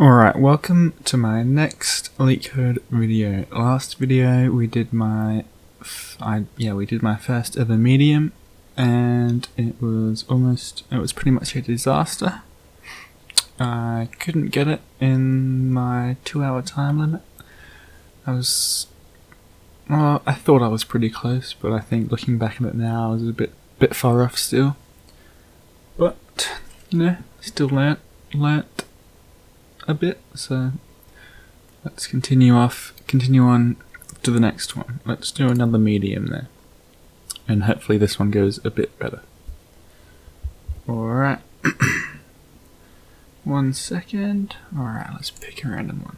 Alright, welcome to my next LeetCode video. Last video we did my first ever medium, and it was pretty much a disaster. I couldn't get it in my 2-hour time limit. I thought I was pretty close, but I think looking back at it now I was a bit far off still. But still learnt a bit, so let's continue on to the next one. Let's do another medium there, and hopefully this one goes a bit better. Alright. 1 second. Alright, let's pick a random one.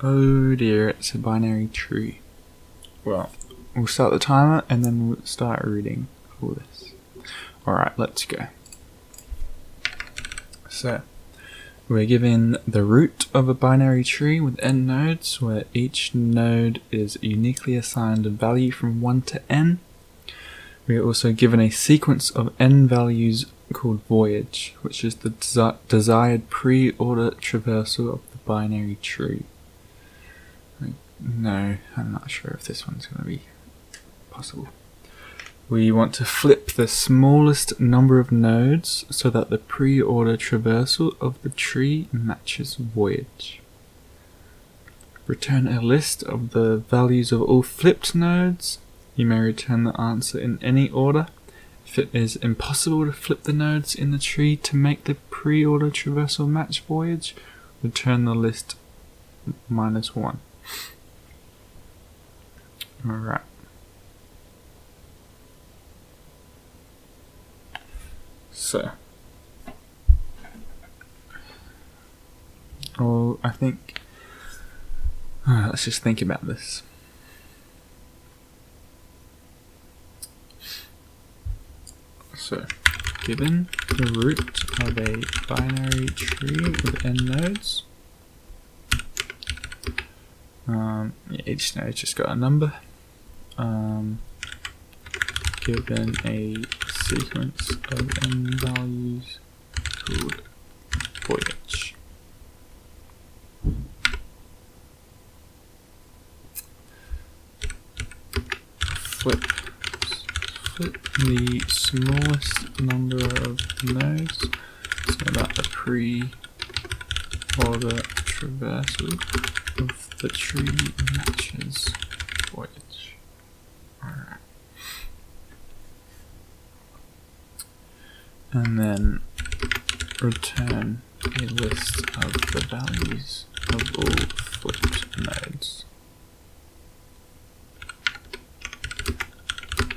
Oh dear, it's a binary tree. Well, we'll start the timer and then we'll start reading all this. Alright, let's go. So, we're given the root of a binary tree with n nodes, where each node is uniquely assigned a value from 1 to n. We are also given a sequence of n values called voyage, which is the desired pre-order traversal of the binary tree. No, I'm not sure if this one's going to be possible. We want to flip the smallest number of nodes so that the pre-order traversal of the tree matches voyage. Return a list of the values of all flipped nodes. You may return the answer in any order. If it is impossible to flip the nodes in the tree to make the pre-order traversal match voyage, return the list -1. Alright. So, I think, let's just think about this. So, given the root of a binary tree with n nodes, each node just got a number. Given a sequence of n values called voyage. Flip the smallest number of nodes so that the pre-order traversal of the tree matches voyage. Alright. And then return a list of the values of all flipped nodes.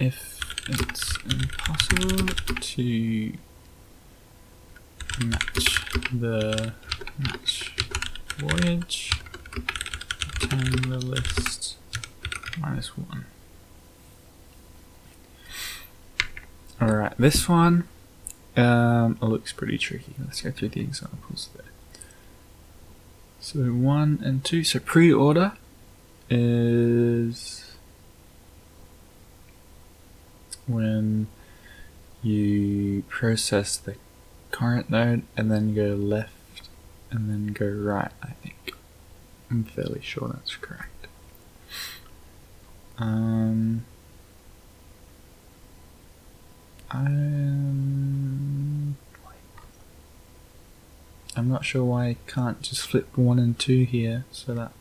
If it's impossible to match voyage, return the list -1. Alright, this one it looks pretty tricky. Let's go through the examples there. So 1 and 2. So pre-order is when you process the current node and then go left and then go right, I think. I'm fairly sure that's correct. I'm not sure why I can't just flip 1 and 2 here so that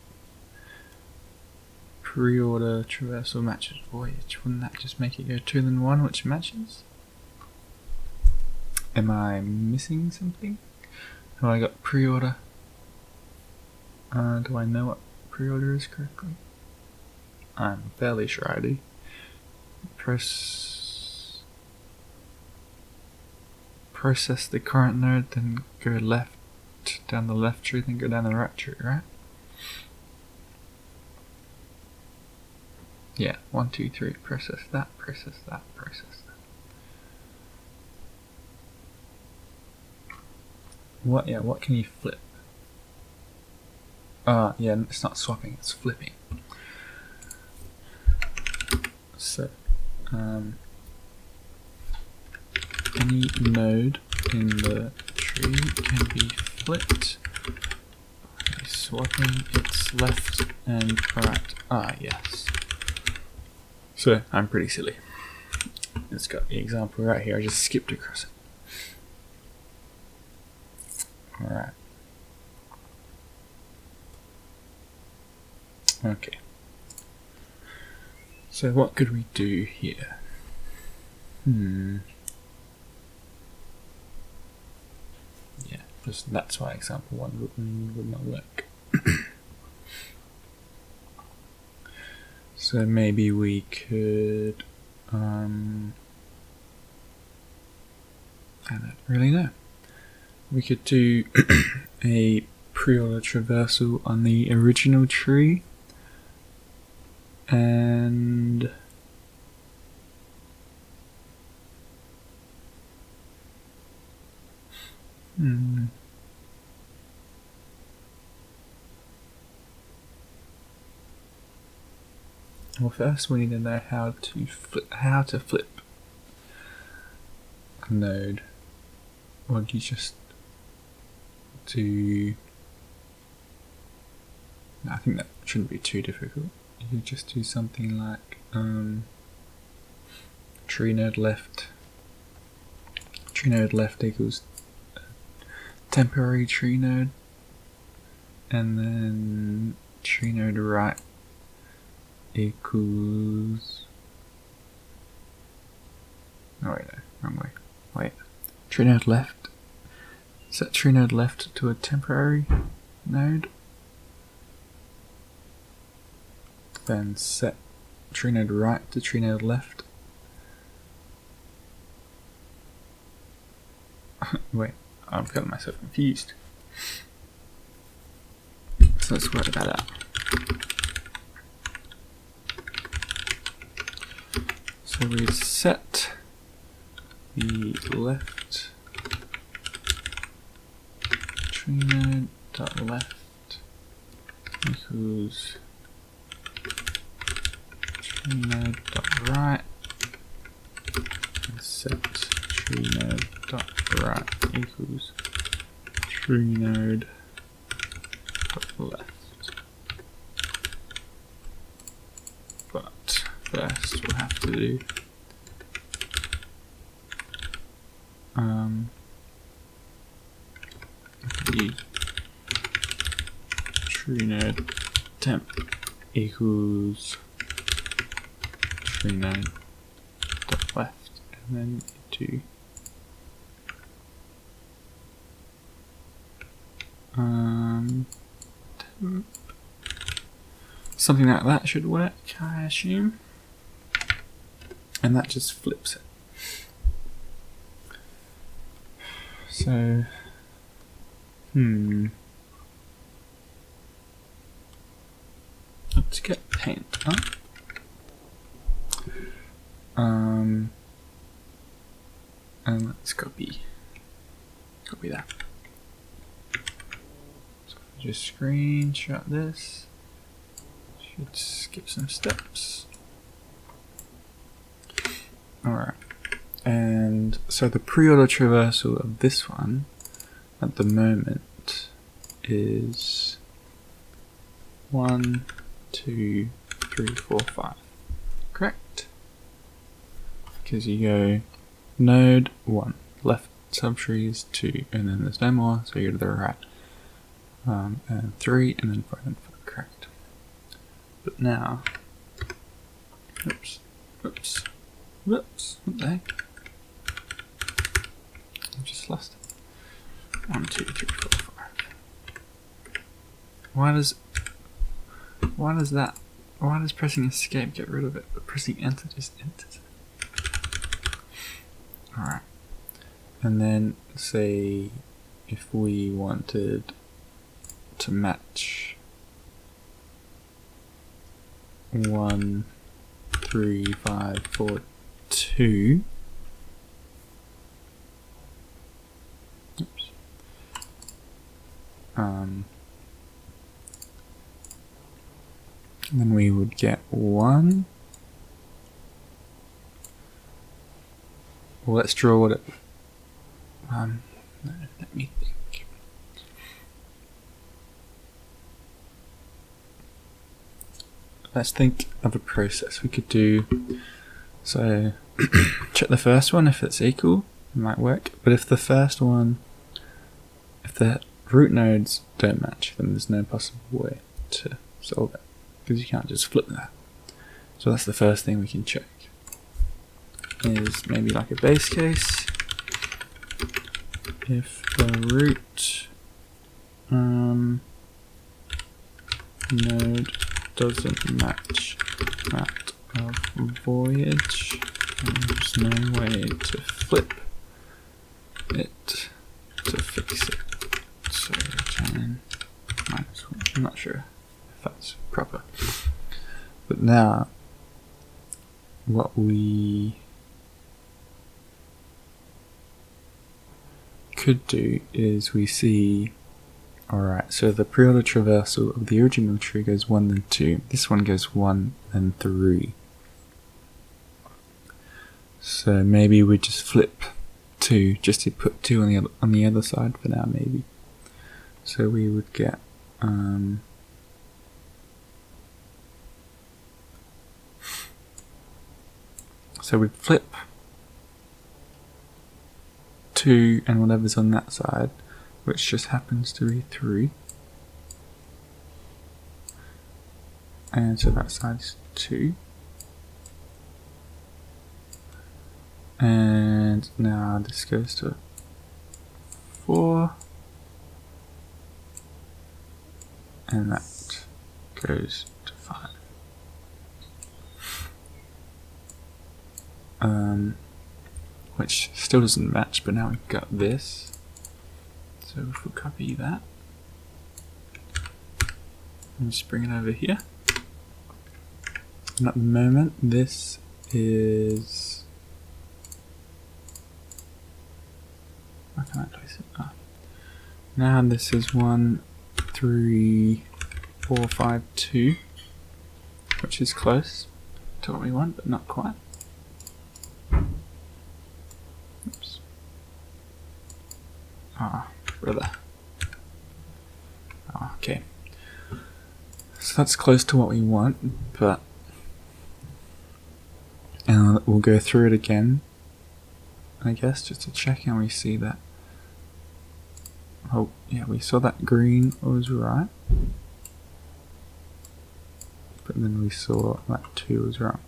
pre-order traversal matches voyage. Wouldn't that just make it go 2 then 1, which matches? Am I missing something? Have I got pre-order? Do I know what pre-order is correctly? I'm fairly sure I do. Process the current node, then go left down the left tree, then go down the right tree, right? Yeah, 1, 2, 3, process that, process that, process that. What can you flip? Yeah, it's not swapping, it's flipping. So, any node in the tree tree can be flipped by swapping its left and right. Ah, yes. So I'm pretty silly. It's got the example right here. I just skipped across it. Alright. Okay. So what could we do here? Yeah, just that's why example 1 would not work. So maybe we could I don't really know. We could do a preorder traversal on the original tree, and well, first we need to know how to flip a node. Or do you just do? No, I think that shouldn't be too difficult. You could just do something like tree node left equals temporary tree node, and then tree node right equals. Oh wait, no, wrong way. Wait, tree node left. Set tree node left to a temporary node. Then set tree node right to tree node left. Wait, I've got myself confused. So let's work that out. So we set the left tree node dot left equals tree node dot right, and set tree node dot right equals tree node dot left. But first we'll have to do tree node temp equals tree node dot left, and then do temp. Something like that should work, I assume, and that just flips it. So let's get paint up. And let's copy that. So if I just screenshot this, should skip some steps. Alright. And so the preorder traversal of this one at the moment is 1, 2, 3, 4, 5. Correct? Because you go node 1, left subtree is 2, and then there's no more, so you go to the right. And 3, and then 5 and 4. Correct. But now, what the heck? I just lost it. 1, 2, 3, 4, 5. Why does pressing escape get rid of it, but pressing enter just enters it? Alright. And then say if we wanted to match 1, 3, 5, 4, 2. Oops. Then we would get 1. Well, let's draw what it. No, let me think. Let's think of a process we could do. So check the first one if it's equal, it might work. But if the first one, if the root nodes don't match, then there's no possible way to solve it, because you can't just flip that. So that's the first thing we can check. Is maybe like a base case. If the root node doesn't match that of voyage, and there's no way to flip it to fix it. So return -1. I'm not sure if that's proper. But now what we could do is we see, alright, so the preorder traversal of the original tree goes 1 then 2. This one goes 1 then 3. So maybe we just flip 2, just to put 2 on the other side for now, maybe. So we would get so we'd flip 2 and whatever's on that side, which just happens to be 3. And so that side's 2. And now this goes to 4. And that goes to 5. Which still doesn't match, but now we've got this. So if we copy that and just bring it over here. And at the moment this is, where can I place it? Oh. Now this is 1, 3, 4, 5, 2, which is close to what we want, but not quite. Oops. Ah, brother. Oh, okay. So that's close to what we want, but we'll go through it again, I guess, just to check, and we see that. Oh, yeah, we saw that green was right, but then we saw that 2 was wrong.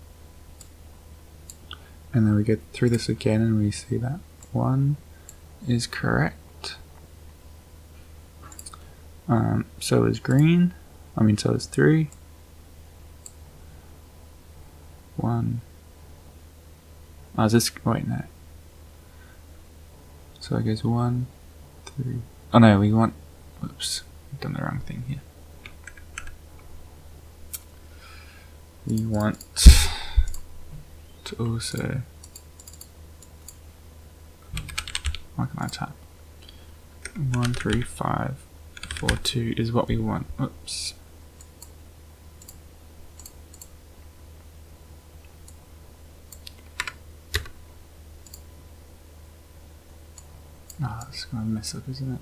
And then we go through this again and we see that 1 is correct. So is green. So is 3. 1. Oh, is this, wait, no. So it goes 1, 3. Oh no, we want, whoops, I've done the wrong thing here. We want to also, what can I type? 1, 3, 5, 4, 2 is what we want. Oops. Oh, that's gonna mess up, isn't it?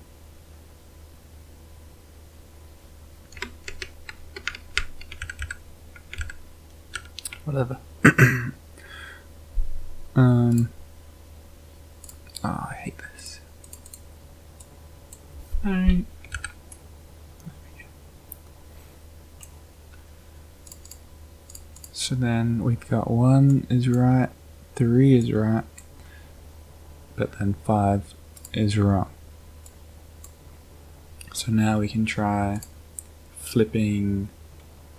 Whatever. Oh, I hate this. Alright. So then we've got 1 is right, 3 is right, but then 5 is wrong. So now we can try flipping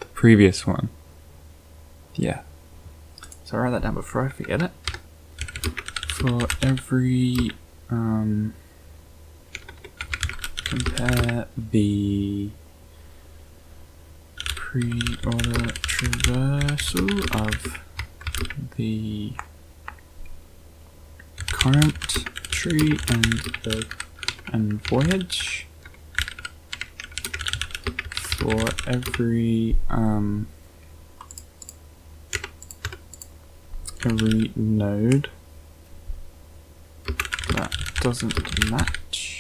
the previous one. Yeah. So I'll write that down before I forget it. For every compare the preorder traversal of the current tree and voyage for every node that doesn't match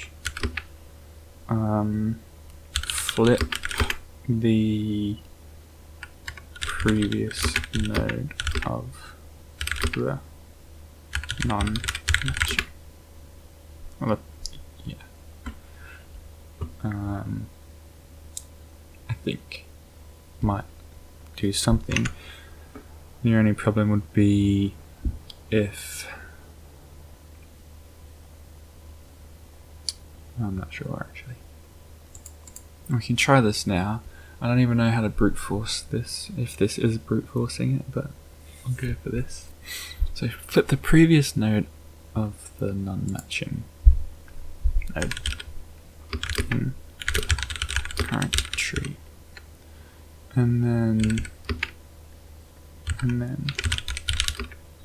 flip the previous node of the non-matching. Well, yeah. I think might do something. The only problem would be if I'm not sure actually. We can try this now. I don't even know how to brute force this, if this is brute forcing it, but I'll go for this. So flip the previous node of the non-matching node in the current tree, and then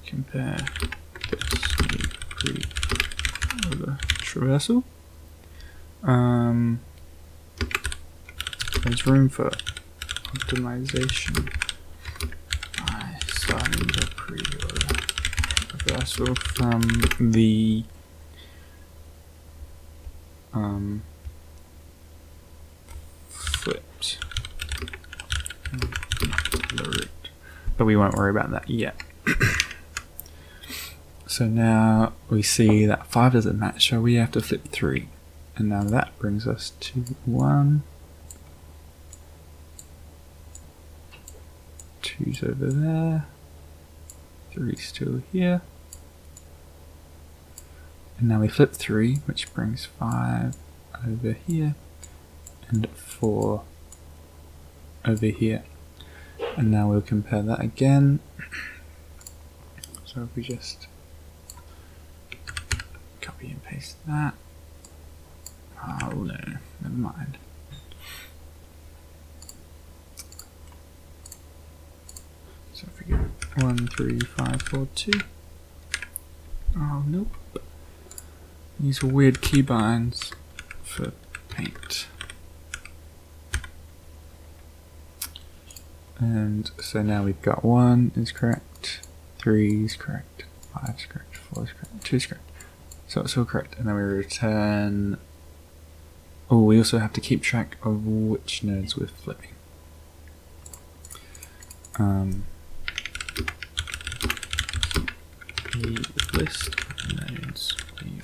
compare this new Preorder Traversal. There's room for optimization by starting the Preorder Traversal from the flipped the root, but we won't worry about that yet. So now we see that 5 doesn't match, so we have to flip 3, and now that brings us to 1. 2's over there, 3's still here, and now we flip 3, which brings 5 over here and 4 over here, and now we'll compare that again. So if we just copy and paste that, oh no, never mind. So if we go 1, 3, 5, 4, 2. Oh nope. These weird keybinds for paint. And so now we've got 1 is correct, 3 is correct, 5 is correct, 4 is correct, 2 is correct. So it's all correct. And then we return. Oh, we also have to keep track of which nodes we're flipping. The list of nodes we've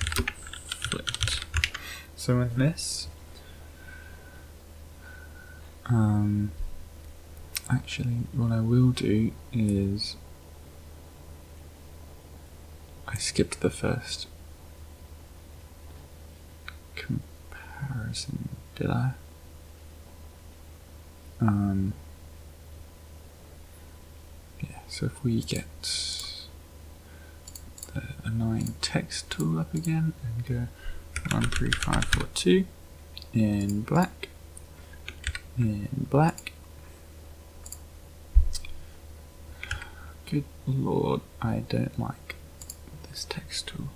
flipped. So in this, actually what I will do is I skipped the first comparison, did I? Yeah, so if we get the annoying text tool up again and go 1, 3, 5, 4, 2 in black, Good lord, I don't like this text tool.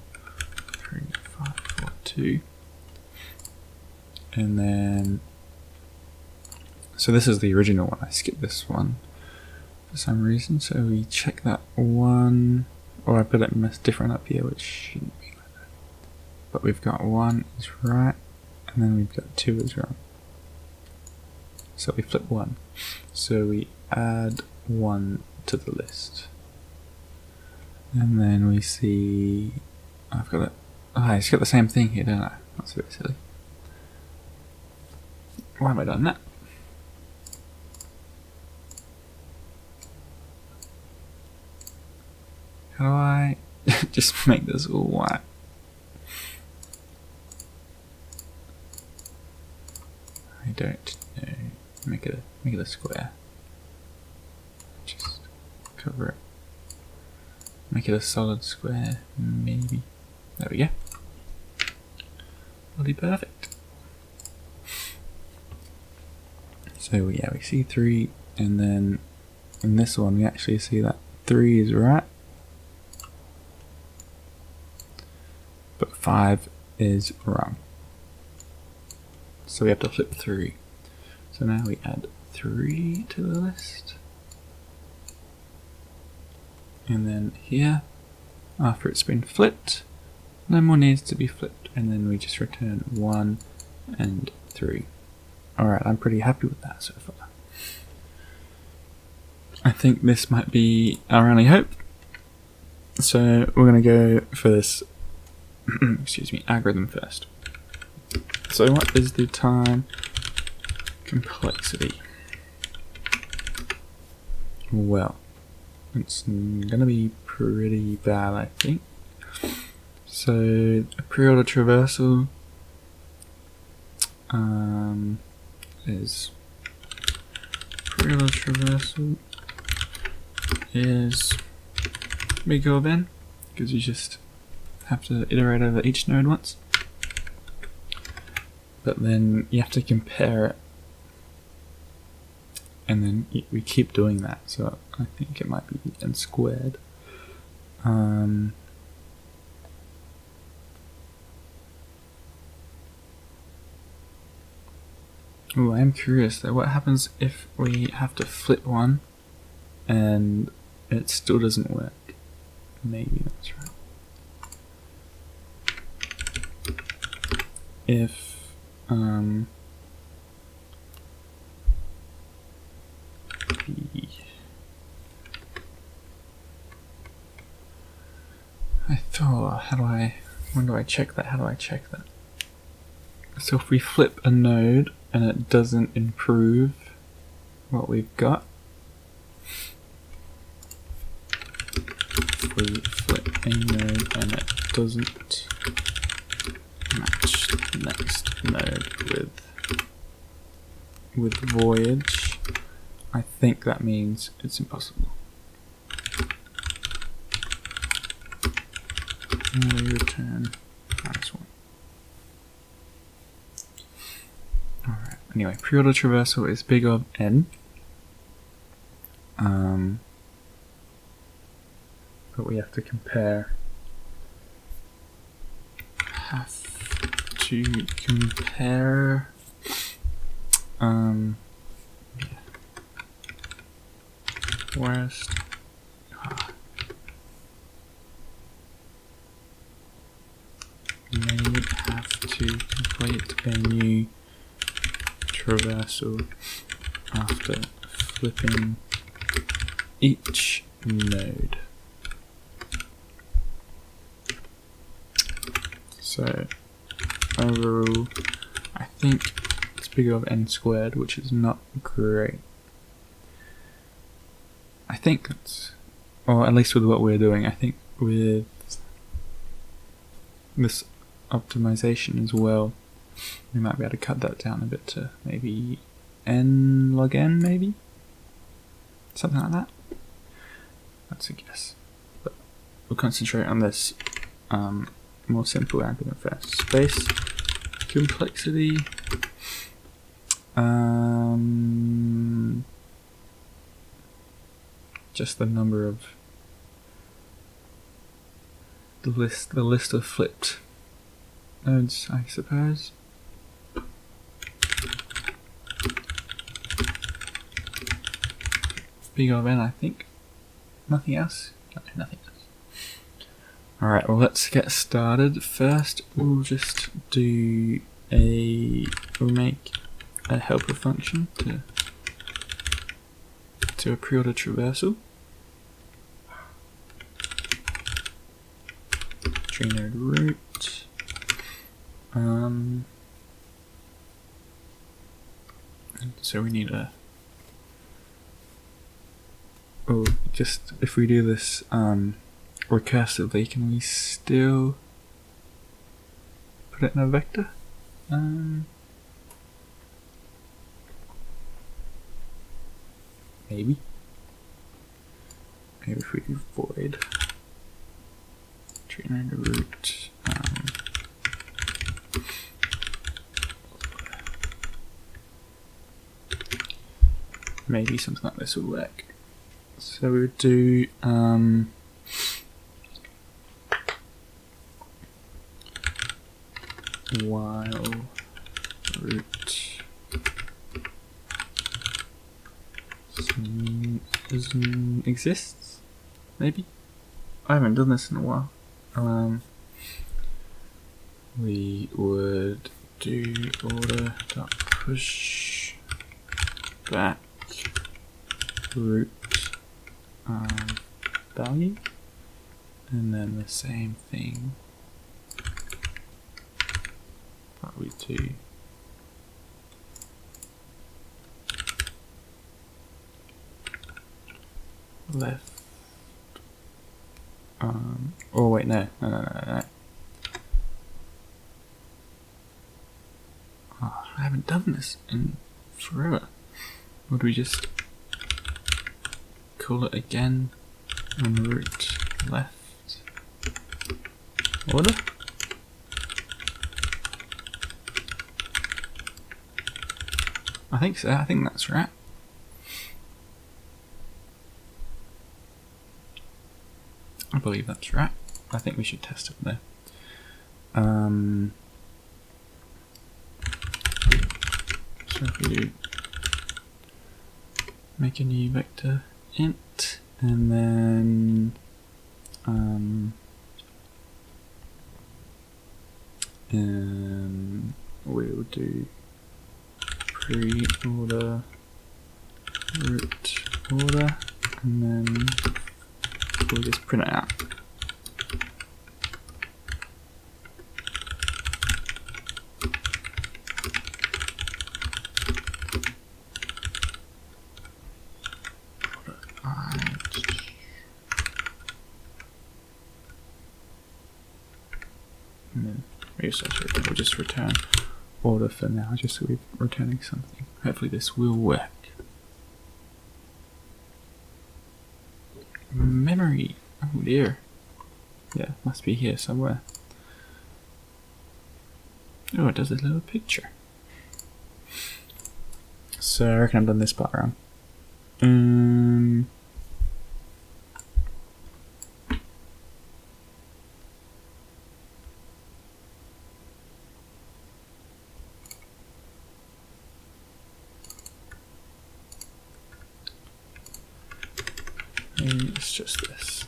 3, 5, 4, 2. And then, so this is the original one. I skipped this one for some reason. So we check that one, or I put it different up here, which shouldn't be like that. But we've got 1 is right, and then we've got 2 is wrong. So we flip 1. So we add 1 to the list. And then we see, I've got it, it's got the same thing here, don't I? That's a bit silly. Why have I done that? How do I just make this all white? I don't know. Make it a square. Just cover it. Make it a solid square, maybe. There we go. That'll be perfect. So yeah, we see 3, and then in this one we actually see that 3 is right, but 5 is wrong. So we have to flip 3. So now we add 3 to the list. And then here, after it's been flipped, no more needs to be flipped, and then we just return 1 and 3. Alright, I'm pretty happy with that so far. I think this might be our only hope. So we're going to go for this excuse me, algorithm first. So what is the time complexity? Well, it's gonna be pretty bad, I think. So a preorder traversal is big O of n, because you just have to iterate over each node once. But then you have to compare it, and then we keep doing that, so I think it might be n squared. Oh, I am curious though, what happens if we have to flip one and it still doesn't work? Maybe that's right. If I thought, when do I check that? How do I check that? So if we flip a node and it doesn't improve what we've got, if we flip a node and it doesn't match the next node with voyage, I think that means it's impossible. And we return -1. Alright, anyway, preorder traversal is big O of n. But we have to compare. Worst. May have to complete a new traversal after flipping each node. So overall, I think it's big O of n squared, which is not great. I think that's, or at least with what we're doing, I think with this optimization as well, we might be able to cut that down a bit to maybe n log n, maybe? Something like that. That's a guess. But we'll concentrate on this more simple algorithm first. Space complexity. Just the number of the list of flipped nodes, I suppose. Big O of n, I think. Nothing else? No, nothing else. Alright, well, let's get started. First, we'll just do we'll make a helper function to a preorder traversal. Tree node root. So we need a. Oh, just if we do this recursively, can we still put it in a vector? Maybe. Maybe if we do void tree node root. Maybe something like this would work. So we would do while root exists, maybe? I haven't done this in a while. We would do order push back root value, and then the same thing, but we do left. Oh wait, no. Oh, I haven't done this in forever. Would we just call it again on root left order? I think so. I think that's right. I believe that's right. I think we should test it though. So if we do make a new vector int, and then we'll do preorder root order, and then we'll just print it out. And then we'll just return order for now, just so we're returning something. Hopefully this will work. Memory. Oh dear. Yeah, must be here somewhere. Oh, it does a little picture. So I reckon I've done this part wrong. Maybe it's just this.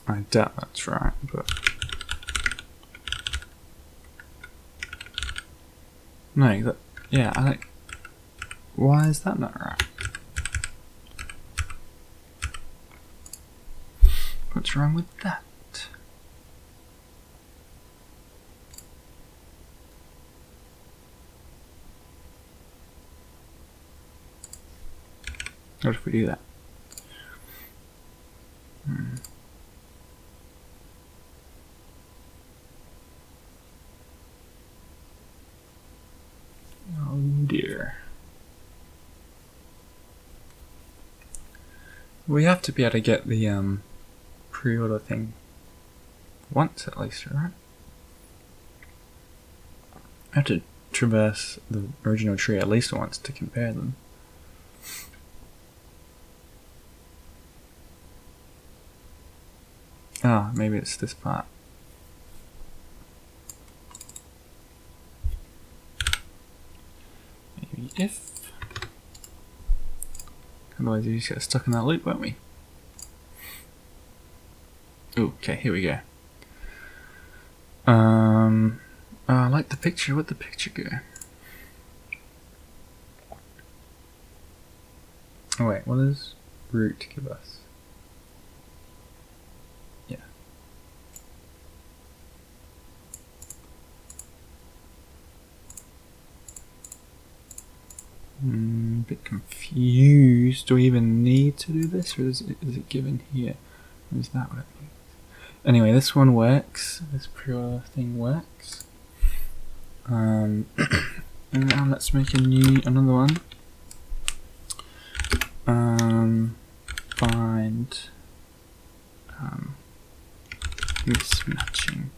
I doubt that's right, but no, that, yeah, I don't. Why is that not right? What's wrong with that? What if we do that? Oh dear. We have to be able to get the pre-order thing once at least, right? I have to traverse the original tree at least once to compare them. Ah, maybe it's this part. Maybe if. Otherwise you just get stuck in that loop, won't we? Ooh, okay, here we go. I like the picture. Where'd the picture go? Oh wait, what does root give us? Yeah. A bit confused. Do we even need to do this, or is it given here? Or is that what it means? Anyway, this one works. This preorder thing works. And now let's make another one. Find mismatching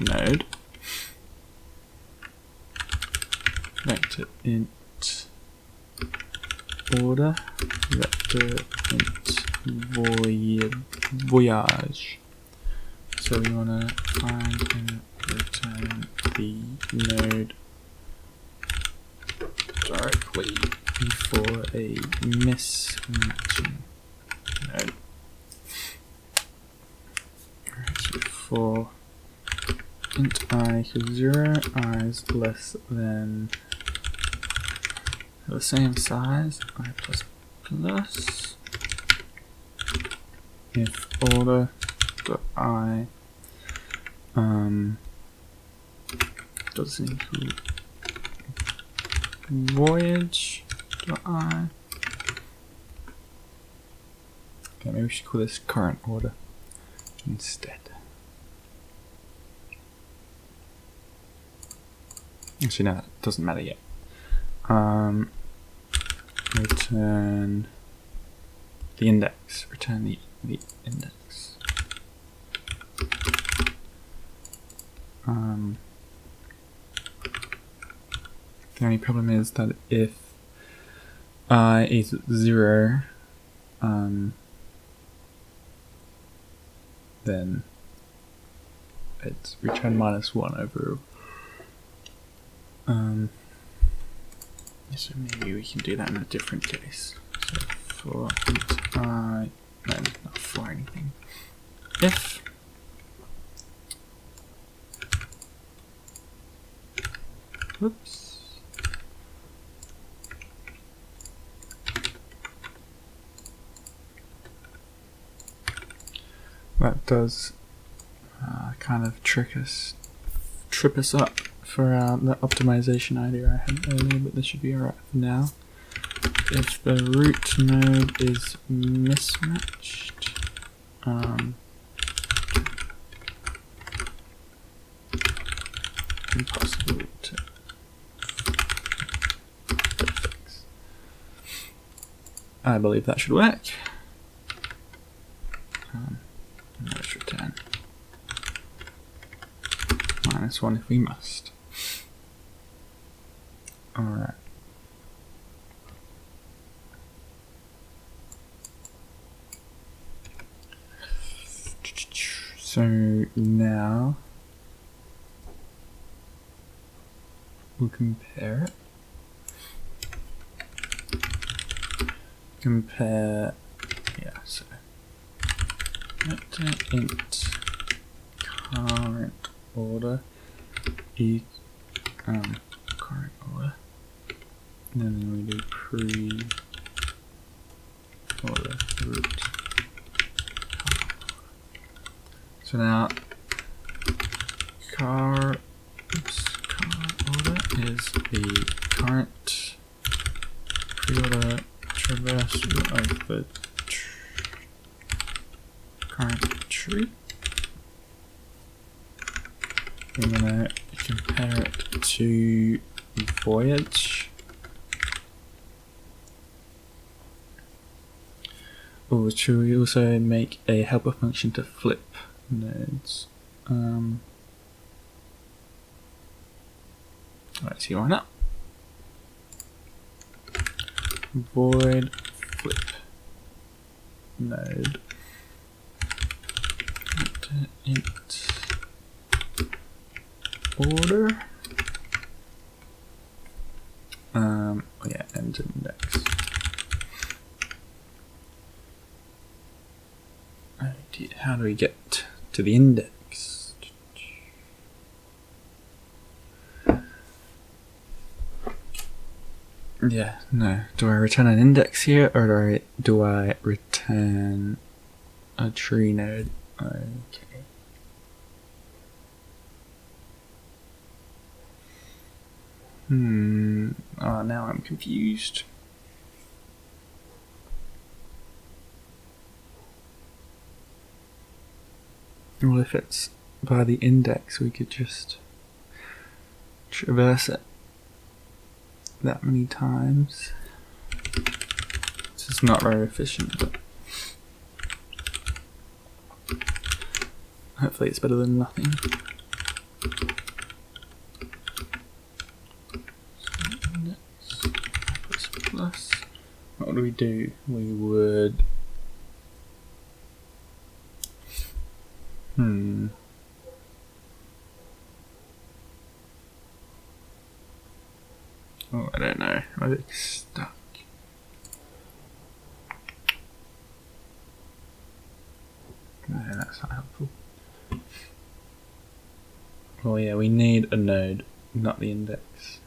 node. Vector int order. Vector int voyage. So we want to find and return the node historically before a mismatching node. Alright, so for int I equals 0, I is less than the same size, I plus plus, if order dot I doesn't equal voyage dot I. Okay, maybe we should call this current order instead. Actually, no, that doesn't matter yet. Return the index. Return the index. The only problem is that if I is 0, then it's return -1 over. So maybe we can do that in a different case. So for int I, no, not for anything. If whoops. That does kind of trip us up for the optimization idea I had earlier, but this should be alright for now. If the root node is mismatched, impossible to fix. I believe that should work. Let's return -1 if we must. Alright. So now we'll compare it. So int current order current order, and then we do pre-order root. So now car order is the current preorder traversal of the current tree. We're going to compare it to voyage. Or should we also make a helper function to flip nodes? Let's see, why not? Void flip node. Int order. Oh yeah, end index. How do we get to the index? Yeah, no. Do I return an index here, or do I return a tree node? Okay. Oh, now I'm confused. Well, if it's by the index, we could just traverse it that many times. This is not very efficient, but hopefully it's better than nothing. So index plus. What would we do? We would Oh, I don't know. I'm a bit stuck. No, that's not helpful. Oh yeah, we need a node, not the index.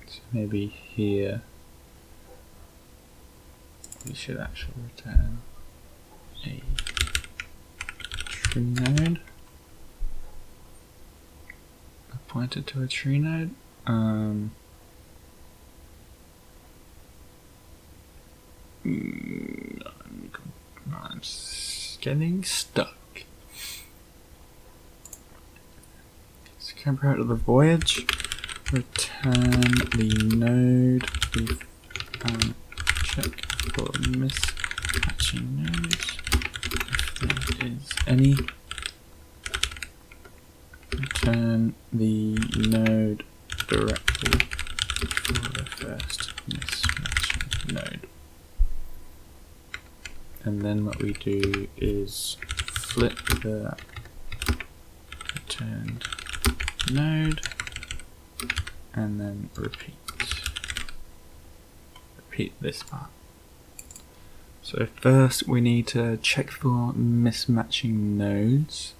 So maybe here we should actually return a tree node. A pointer to a tree node. I'm getting stuck. So come out of the voyage, return the node, check for mismatching nodes. If there is any, return the node directly for the first mismatching node. And then what we do is flip the returned node and then repeat this part. So first we need to check for mismatching nodes.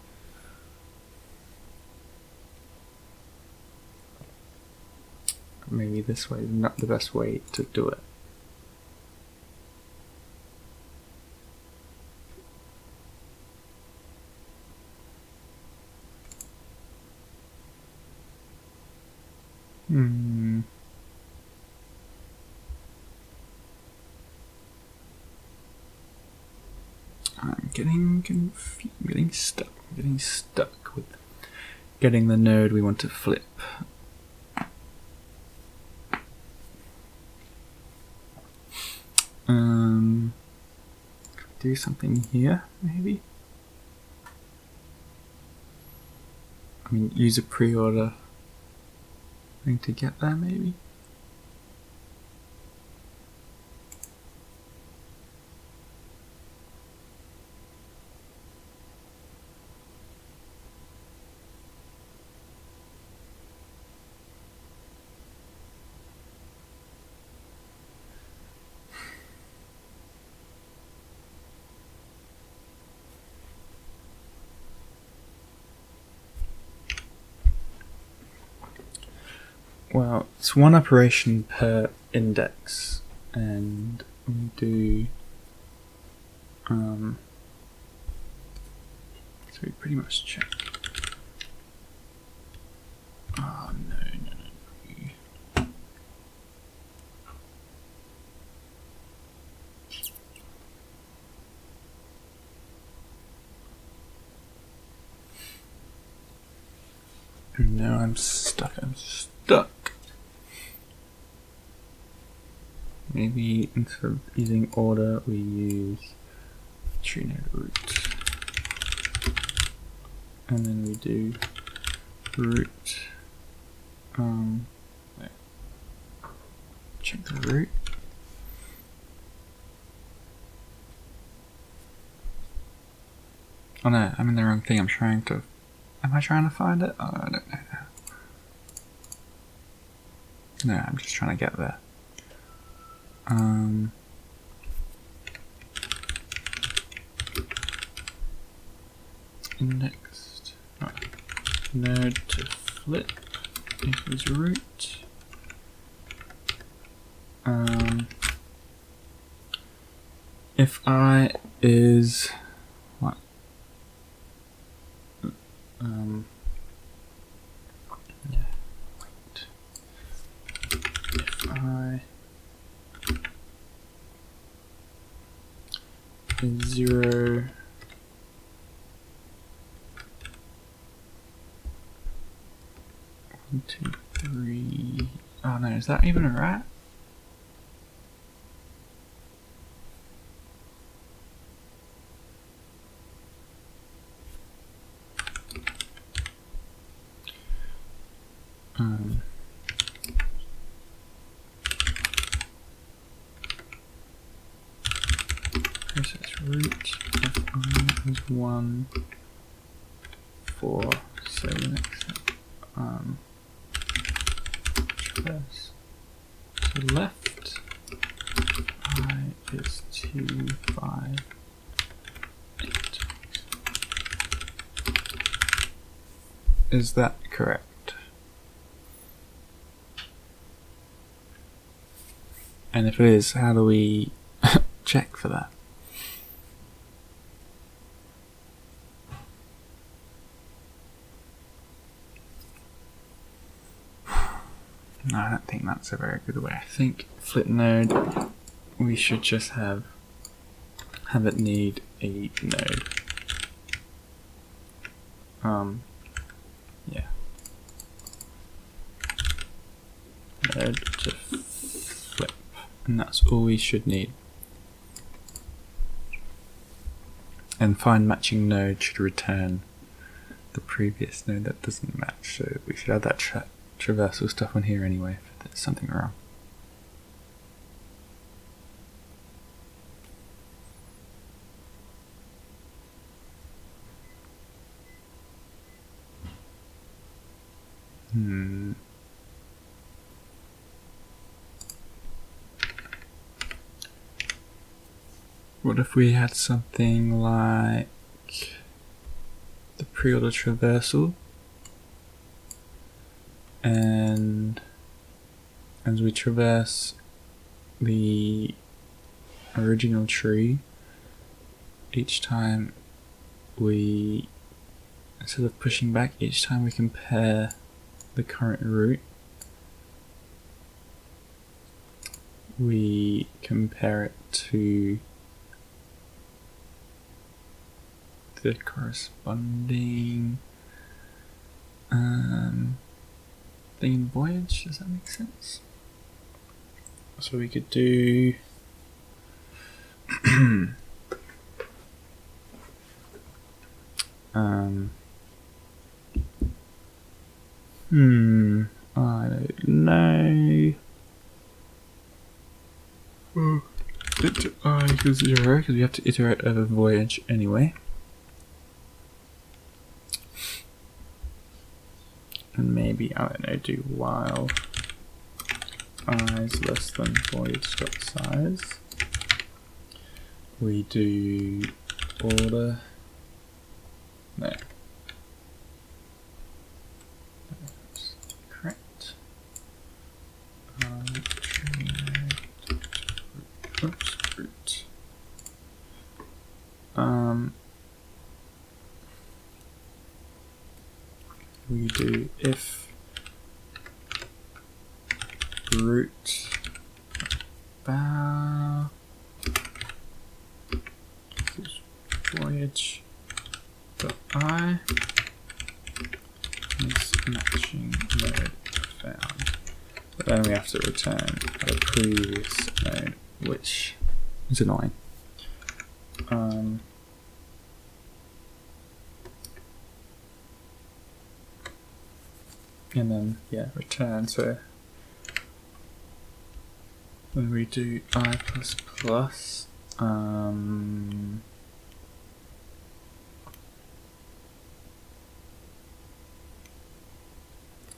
Maybe this way is not the best way to do it. I'm getting confused, getting stuck with getting the node we want to flip. Do something here, maybe? I mean, use a preorder thing to get there, maybe? Well, it's one operation per index, and we do so we pretty much check. Oh no. No, I'm stuck. Maybe instead of using order, we use tree node root. And then we do root. Check the root. Oh no, I'm in the wrong thing. Am I trying to find it? Oh, I don't know. No, I'm just trying to get there. Indexed node to flip equals root. If I is what? Yeah. Wait. If I is 0. 1, 2, 3. Oh no, is that even a rat? Process root if I is 1 4. So the next step. traverse to left, I is 2, 5, 8. Is that correct? And if it is, how do we check for that? No, I don't think that's a very good way. I think flip node, we should just have it need a node. Yeah. Node to flip, and that's all we should need. And find matching node should return the previous node that doesn't match. So we should add that traversal stuff on here anyway if there's something wrong. What if we had something like the Preorder Traversal, and as we traverse the original tree, each time we, instead of pushing back, each time we compare the current route, we compare it to the corresponding thing in Voyage. Does that make sense? So we could do I don't know. Let I equals 0 because we have to iterate over Voyage anyway. And maybe, I don't know, do while I is less than voyage.size. We do order. No. That's correct. Oops, root. We do if root bow equals voyage dot I is matching node found. But then we have to return the previous node, which is annoying. And then, yeah, return. So when we do I++, oh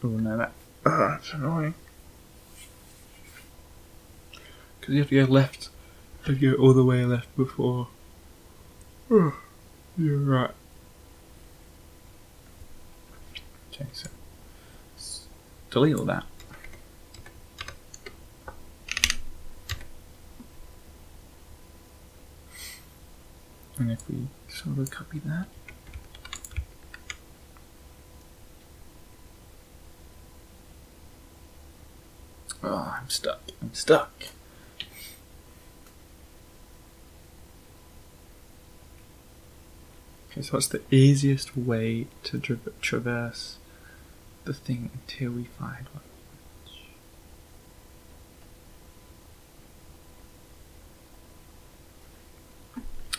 no, that's annoying. Because you have to go left and go all the way left before. Oh, you're right. Okay, so delete all that. And if we sort of copy that, oh, I'm stuck. Okay, so what's the easiest way to traverse the thing until we find one?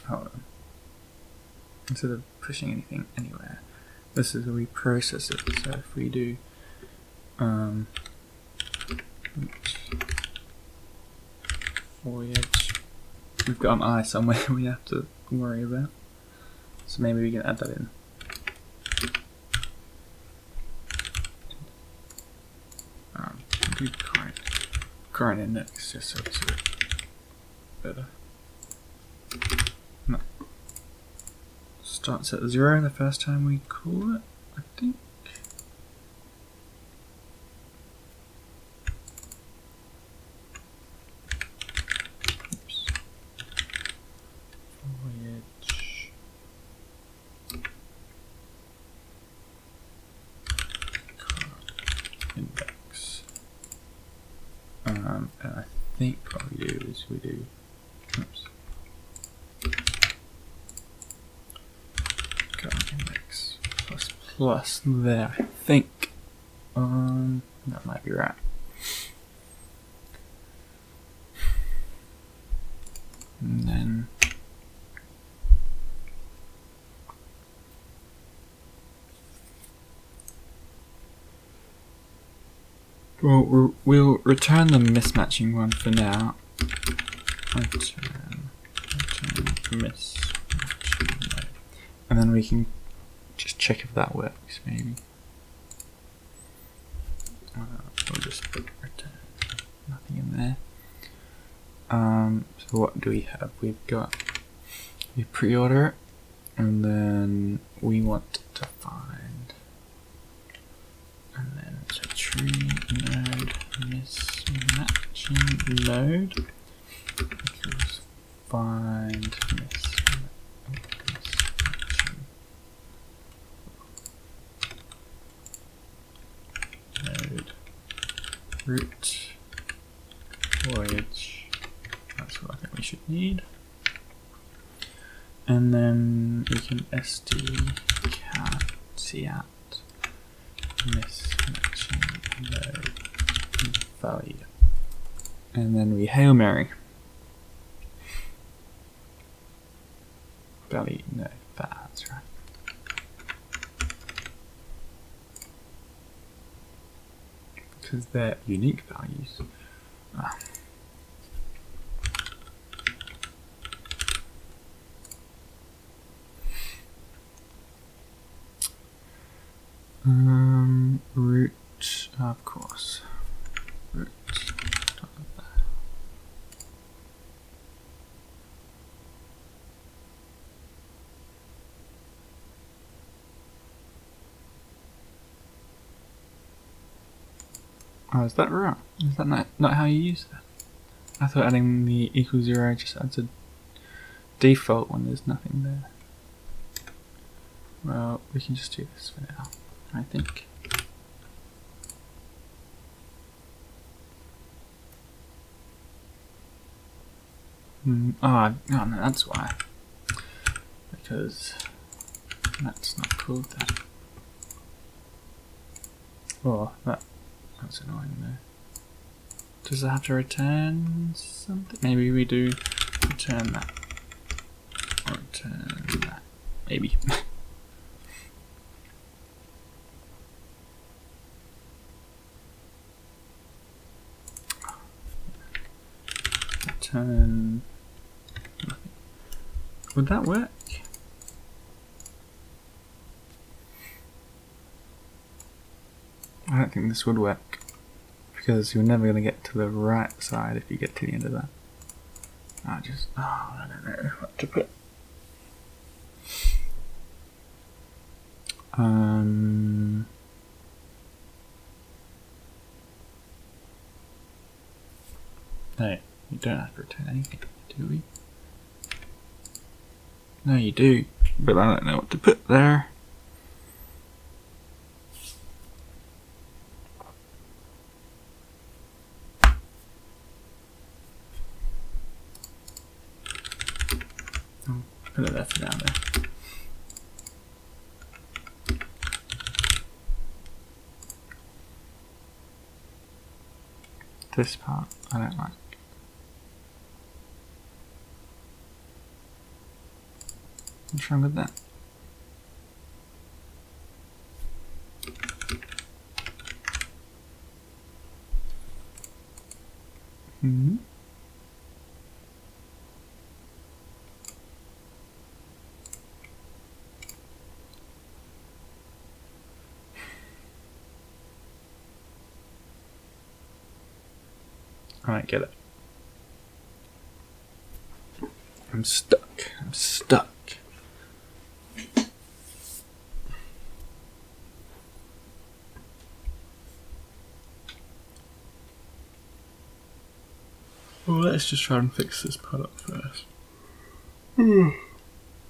Hold on. Instead of pushing anything anywhere, this is where we process it. So if we do voyage, we've got an I somewhere we have to worry about. So maybe we can add that in. do current index just so it's a bit better. No. Starts at 0 the first time we call it, I think. Oops. Voyage. Index. And I think what we do is we do, oops, index plus there, I think. That might be right. And then we'll return the mismatching one for now. Return mismatching, and then we can just check if that works, maybe. We'll just put return, nothing in there. So what do we have? We preorder it, and then we want to find, and then so tree node mismatching node equals find mismatching node root voyage. That's what I think we should need. And then we can stcat mismatching node value. And then we Hail Mary. Value, no, that's right. Because they're unique values. Root, of course. Root. Oh, is that right? Is that not how you use that? I thought adding the equals 0 just adds a default when there's nothing there. Well, we can just do this for now, I think. Oh no, that's why. Because that's not called that. Oh, that's annoying though. Does it have to return something? Maybe we do return that. Or return that. Maybe. Return nothing. Would that work? I don't think this would work, because you're never going to get to the right side if you get to the end of that. I don't know what to put. No, you don't have to return anything, do we? No, you do, but I don't know what to put there. I'll put it there for now there. This part I don't like. What's wrong with that? I don't get it. I'm stuck. I'm stuck. Well, let's just try and fix this part up first.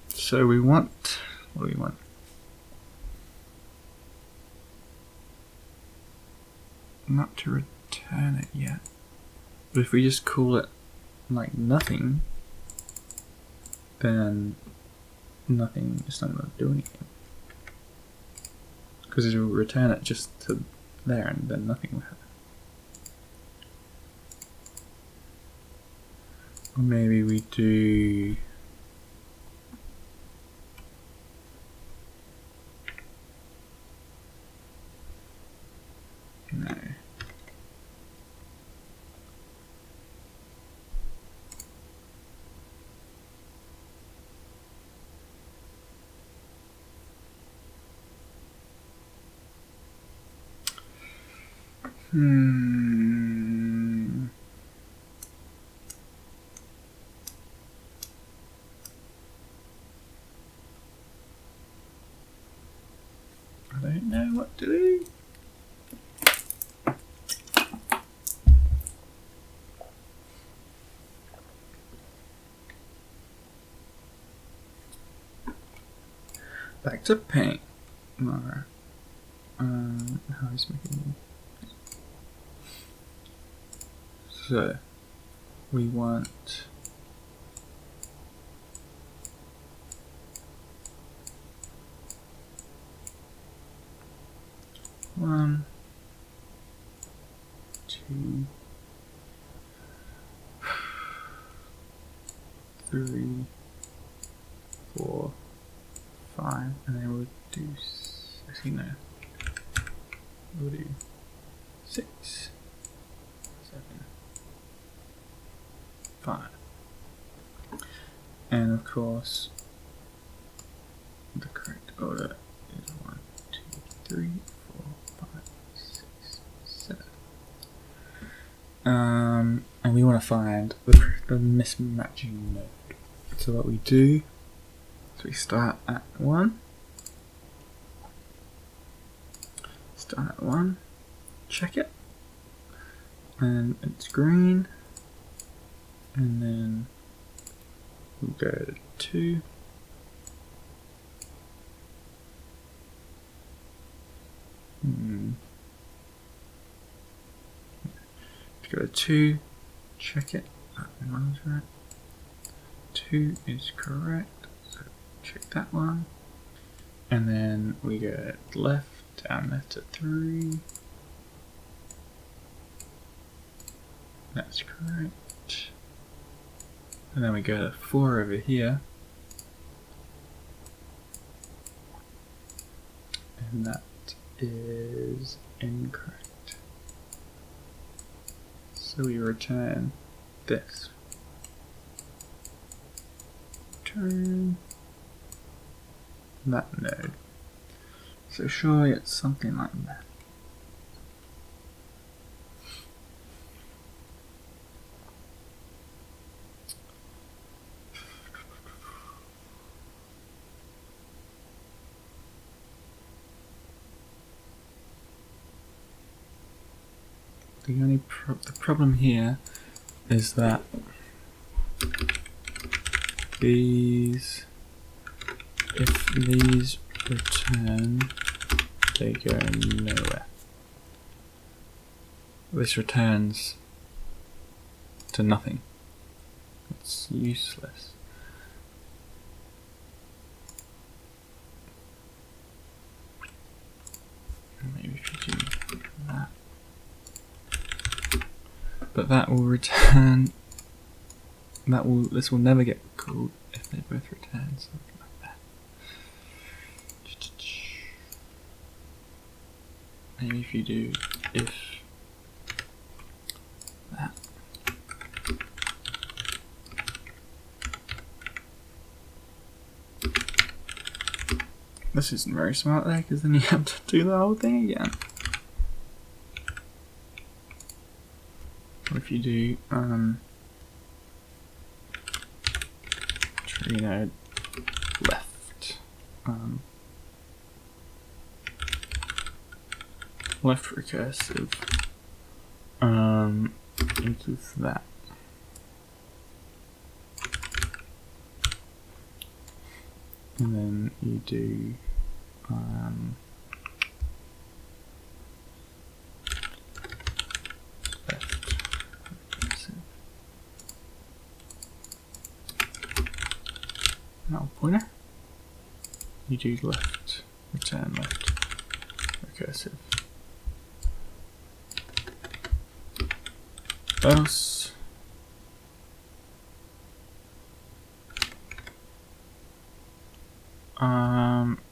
So we want, what do we want? Not to return it yet. But if we just call it like nothing, then nothing is not going to do anything. Because it will return it just to there and then nothing will happen. Or maybe we do no. I don't know what to do. Back to paint. Alright. How is making? So we want one, two, three, 4, 5, and then we'll do, actually no, we'll do 6, 7, 5. And of course, the correct order is 1, 2, 3, 4, 5, 6, 7. And we want to find the mismatching node. So what we do is we start at 1. Start at 1. Check it. And it's green. And then we'll go to 2. Go to 2, check it. That one's right. 2 is correct, so check that one. And then we go left, down left to 3. That's correct. And then we go to 4 over here. And that is incorrect. So we return this. Return that node. So surely it's something like that. The problem here is that if these return, they go nowhere. This returns to nothing. It's useless. Maybe if you do that. But that will return. This will never get called if they both return something like that. Maybe if you do if that. This isn't very smart there, because then you have to do the whole thing again. if you do tree node left, left recursive equals that. And then you do left recursive null pointer. You do left return left recursive else.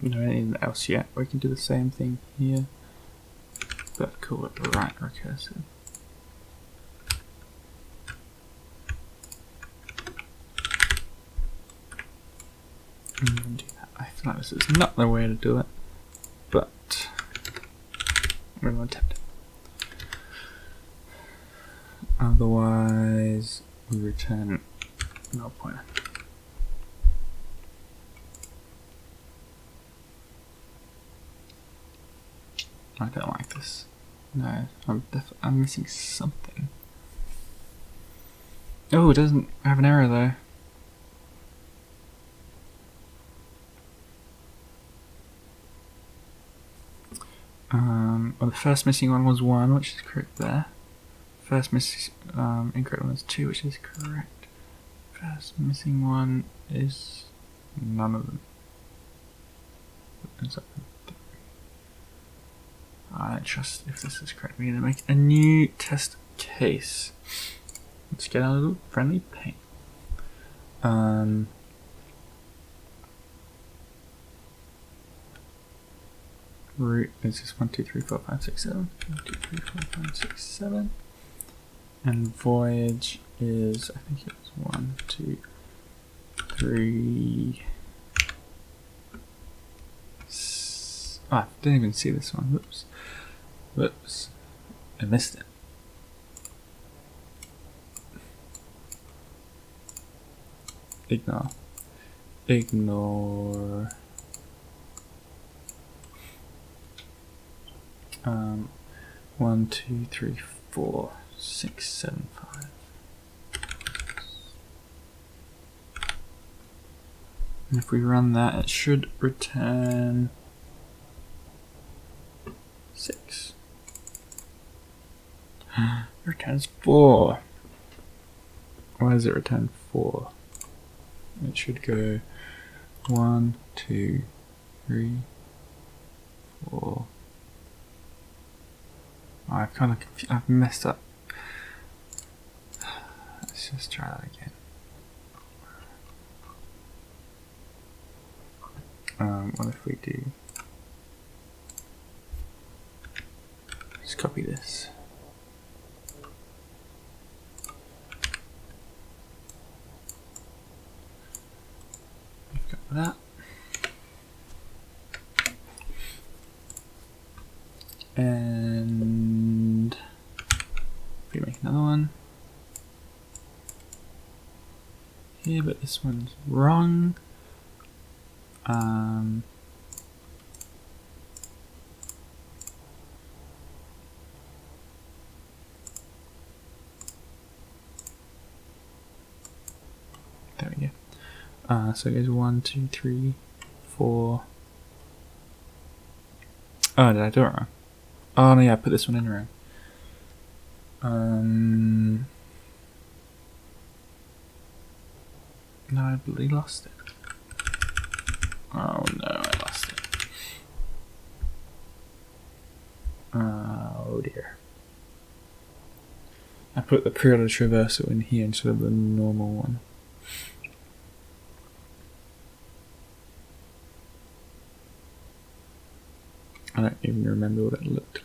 No, anything else yet. We can do the same thing here, but call it right recursive. And then do that. I feel like this is not the way to do it, but we're going to attempt it. Otherwise, we return null pointer. I don't like this. No, I'm missing something. Oh, it doesn't have an error though. Well, the first missing one was 1, which is correct there. First missing incorrect one is 2, which is correct. First missing one is none of them. I don't trust if this is correct. We're going to make a new test case. Let's get a little friendly paint. Root is just 1, 2, 3, 4, 5, 6, 7. 1, 2, 3, 4, 5, 6, 7. And voyage is, I think it was 1, 2, 3. I didn't even see this one. Whoops. Whoops. I missed it. Ignore. Ignore. 1, 2, 3, 4, 6, 7, 5. And if we run that, it should return 6. It returns 4. Why does it return 4? It should go 1, 2, 3, 4. Oh, I've kind of I've messed up. Let's just try that again. What if we do? Let's copy this. We've got that. And if we make another one here, but this one's wrong. There we go. So it goes 1, 2, 3, 4. Oh, did I do it wrong? Oh no, yeah, I put this one in wrong. No, I believe lost it. Oh no, I lost it. Oh dear. I put the Preorder Traversal in here instead of the normal one. I don't even remember what it looked like.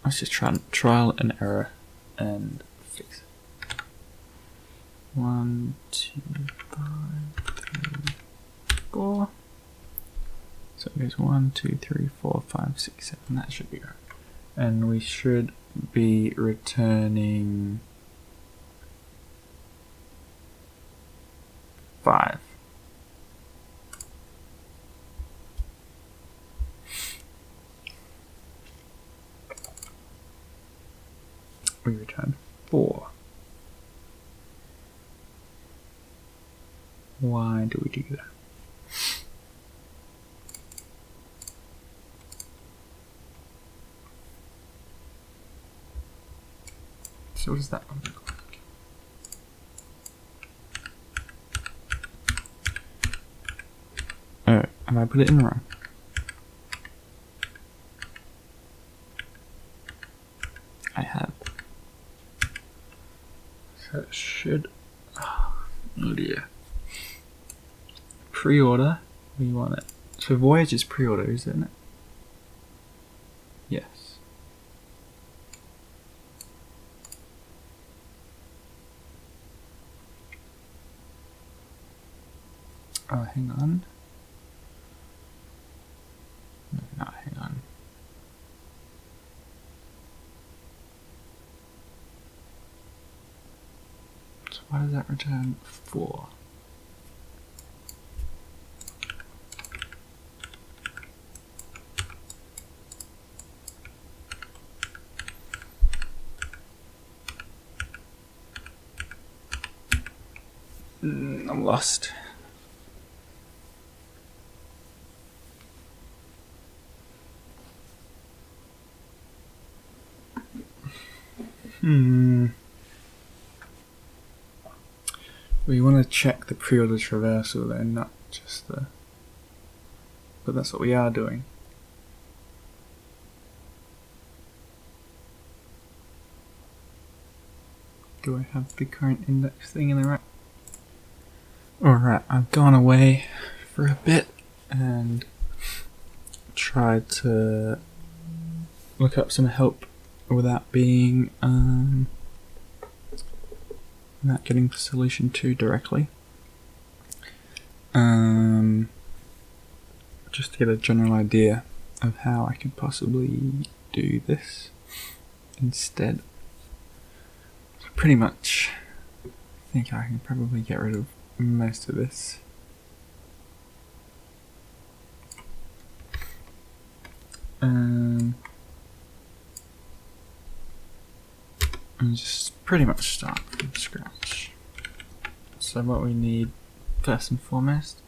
Let's just try trial and error and fix it. 1, 2, 5, 3, 4. So it goes 1, 2, 3, 4, 5, 6, 7. That should be right. And we should be returning 5. We return 4. Why do we do that? So what does that one look like? Oh, have I put it in wrong? I have. So it should. Oh dear. Preorder. We want it. So voyage is preorder, isn't it? Yes. Oh, hang on. No, hang on. So why does that return 4? I'm lost. We want to check the preorder traversal then, not just the... But that's what we are doing. Do I have the current index thing in the right? Alright, I've gone away for a bit and tried to look up some help without being not getting to solution 2 directly. Just to get a general idea of how I could possibly do this instead. So pretty much I think I can probably get rid of most of this. And just pretty much start from scratch. So what we need first and foremost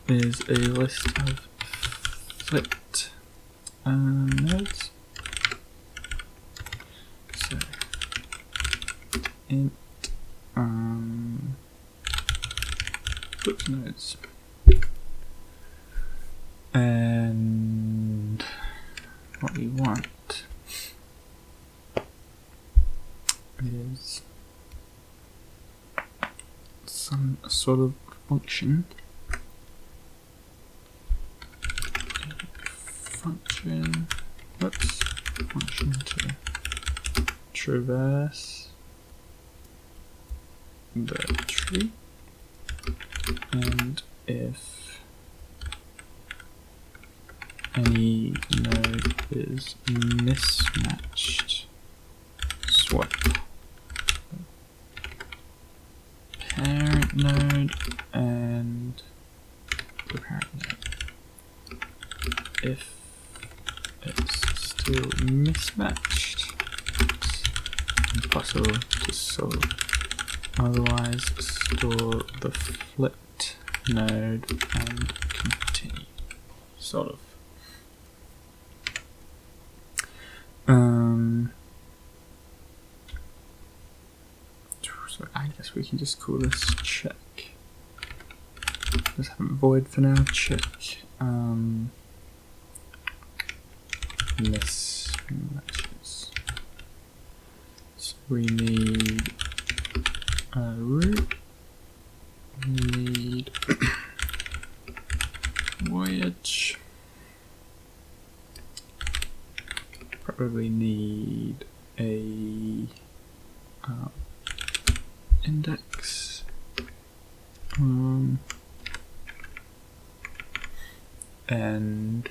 is a list of flipped nodes. So int flipped nodes, and what we want is some sort of function. Function to traverse the tree, and if any node is mismatched, swap parent node and the parent node. If it's still mismatched, it's impossible to solve. Otherwise, store the flipped node and continue. Sort of. So I guess we can just call this check. Let's have a void for now. Check mismatches. So we need a root. We need voyage. Probably need a index, and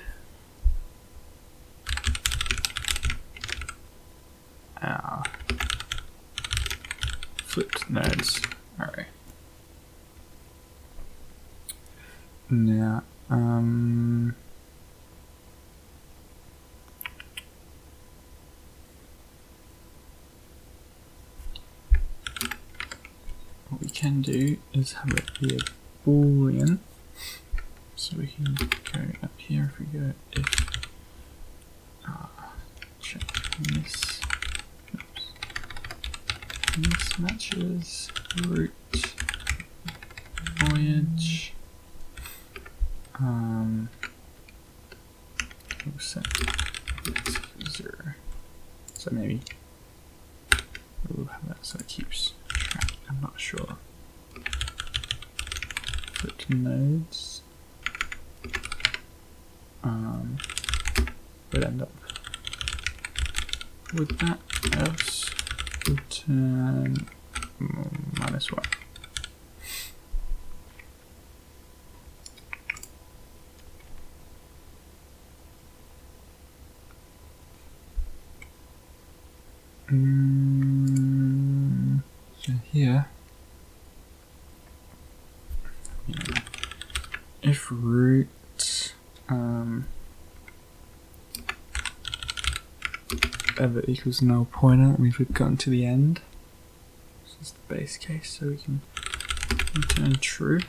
our flipped nodes array. Now, what we can do is have it be a boolean, so we can go up here. If we go if check mismatches root voyage, we'll set x equals 0. So maybe we'll have that so it keeps track. I'm not sure. Flipped nodes would end up with that, else return -1. So here, if root ever equals null pointer, we've gotten to the end. This is the base case, so we can return true.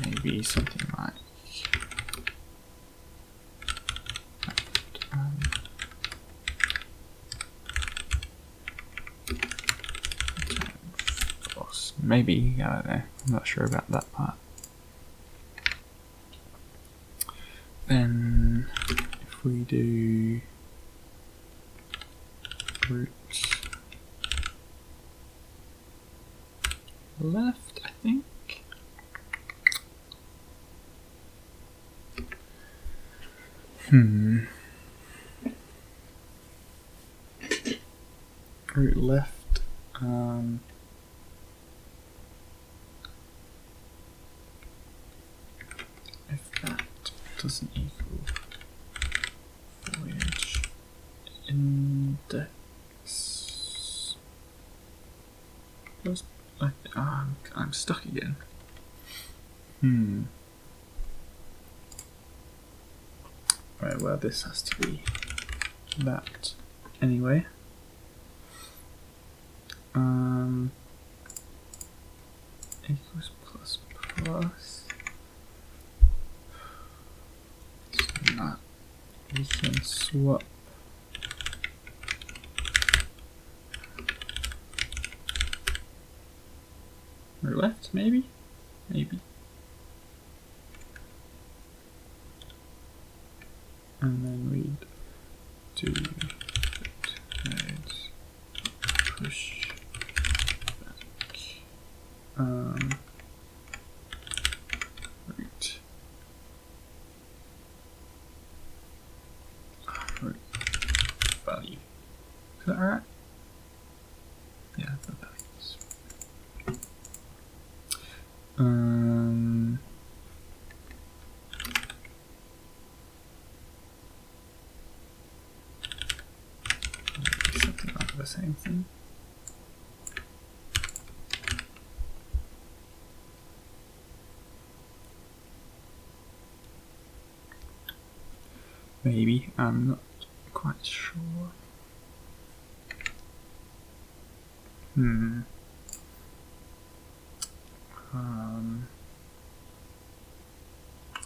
Maybe something like maybe, I don't know, I'm not sure about that part. Then if we do root left, I think. Root left. If that doesn't equal voyage index, I'm stuck again. Right, well, this has to be that anyway. Equals plus plus. So that we can swap or left, maybe? Maybe. And then we'd do nodes push back root value. Is that alright? Yeah, the values. Something like the same thing. Maybe, I'm not quite sure.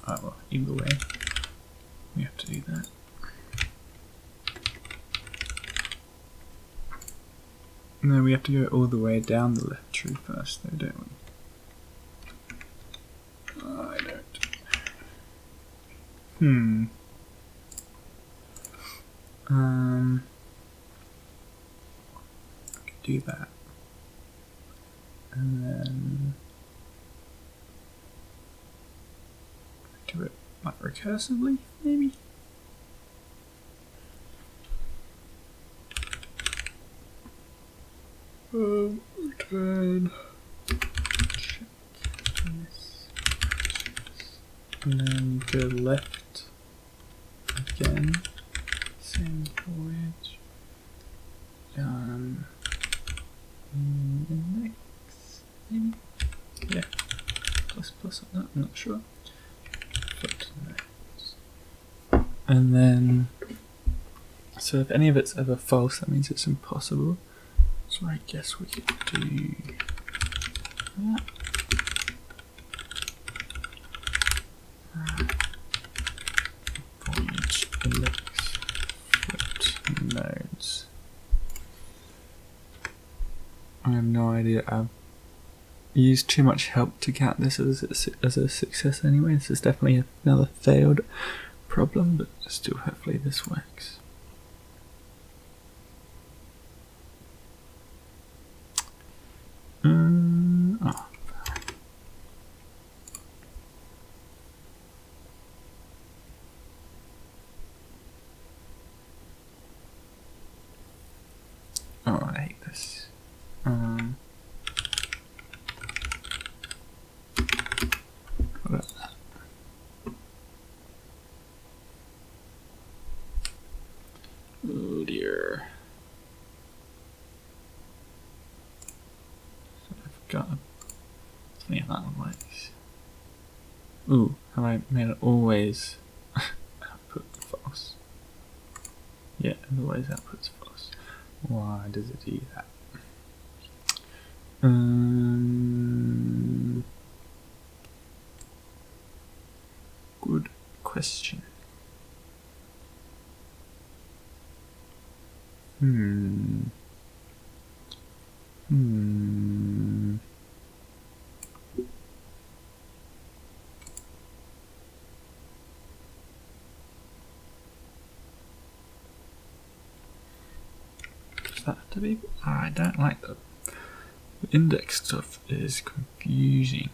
Oh well, either way, we have to do that. No, we have to go all the way down the left tree first, though, don't we? I don't. I could do that. And then do it like recursively, maybe? Return check this, and then go left again, same voyage, index, maybe, yeah, plus on that, I'm not sure, footnotes, and then, so if any of it's ever false, that means it's impossible. So I guess we could do that. Voyage index footnotes. I have no idea. I've used too much help to count this as a success anyway. This is definitely another failed problem, but still hopefully this works. Oh, I hate this. What about that? Oh dear. So I've got something how that one works. Ooh, have I made it always output false? Yeah, otherwise output's false. Why does it do that? Good question. Does that have to be? I don't like the index stuff is confusing.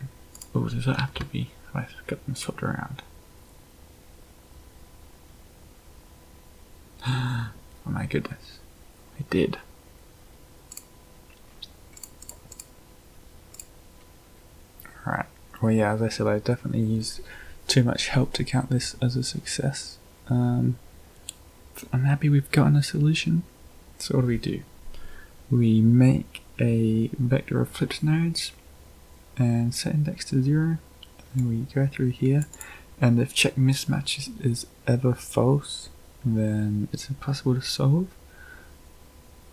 Oh, does that have to be? I've got them swapped around. Oh my goodness, I did. Alright, well yeah, as I said, I definitely used too much help to count this as a success. I'm happy we've gotten a solution. So what do? We make a vector of flipped nodes and set index to 0, and we go through here, and if check mismatch is ever false, then it's impossible to solve.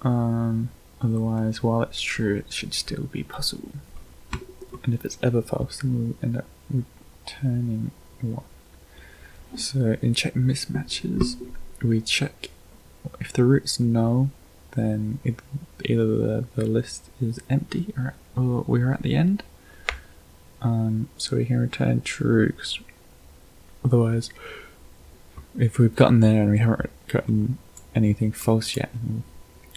Otherwise, while it's true, it should still be possible. And if it's ever false, then we'll end up returning 1. So in check mismatches, we check if the root's null, then either the list is empty or we're at the end. So we can return true, because otherwise, if we've gotten there and we haven't gotten anything false yet,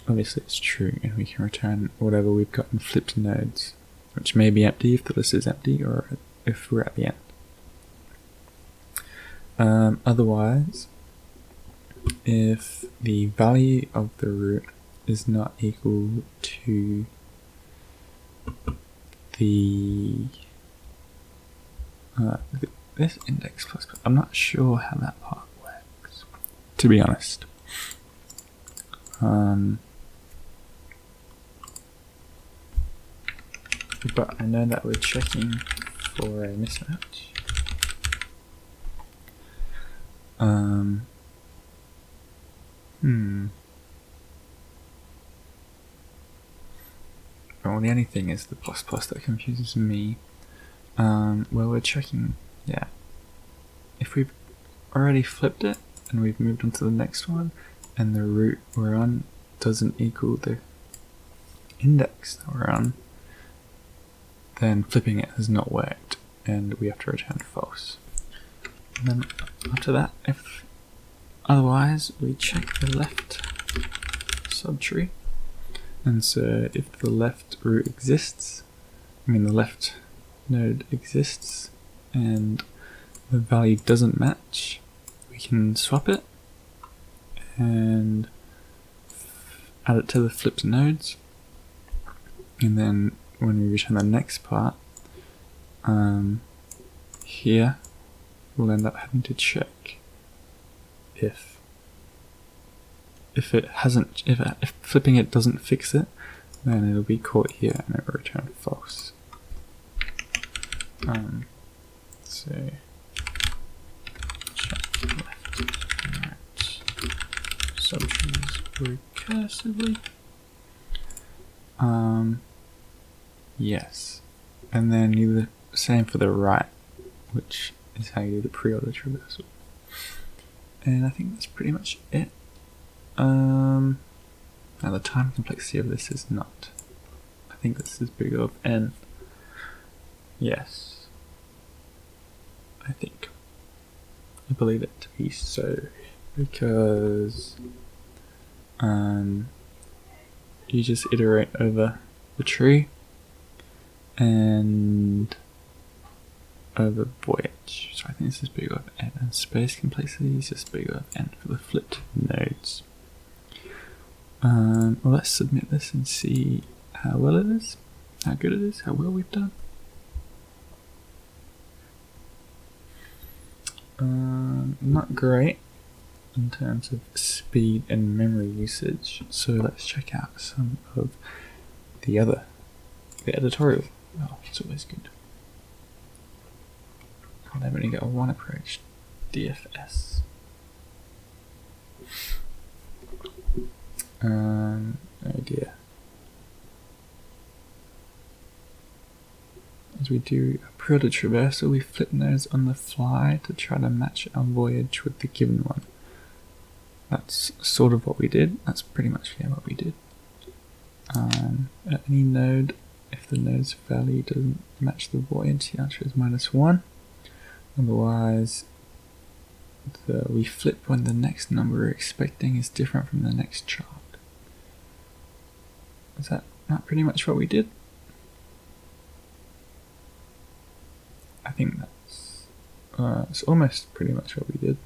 obviously it's true, and we can return whatever we've got in flipped nodes, which may be empty if the list is empty or if we're at the end. Otherwise, if the value of the root is not equal to this index plus, I'm not sure how that part works, to be honest. But I know that we're checking for a mismatch. Well, the only thing is the plus plus that confuses me. Well, we're checking, yeah. If we've already flipped it and we've moved on to the next one, and the root we're on doesn't equal the index that we're on, then flipping it has not worked, and we have to return false. And then after that, if otherwise, we check the left subtree. And so if the left root exists, the left node exists, and the value doesn't match, we can swap it and add it to the flipped nodes. And then when we return the next part, here we'll end up having to check if it hasn't, if flipping it doesn't fix it, then it'll be caught here and it will return false. So check left and right subtrees recursively. Yes, and then do the same for the right, which is how you do the preorder traversal. And I think that's pretty much it. Now the time complexity of this is not. I think this is big of n. Yes. I believe it to be so, because you just iterate over the tree and over voyage. So I think this is big of n, and space complexity is just big of n for the flipped nodes. Well, let's submit this and see how well it is, how good it is, how well we've done. Not great in terms of speed and memory usage, so let's check out some of the editorial. Oh, it's always good. I've only got one approach, DFS. Oh dear. As we do a preorder traversal, we flip nodes on the fly to try to match our voyage with the given one. That's sort of what we did. That's pretty much what we did. At any node, if the node's value doesn't match the voyage, the answer is -1. Otherwise, we flip when the next number we're expecting is different from the next child. Is that not pretty much what we did? I think that's it's almost pretty much what we did.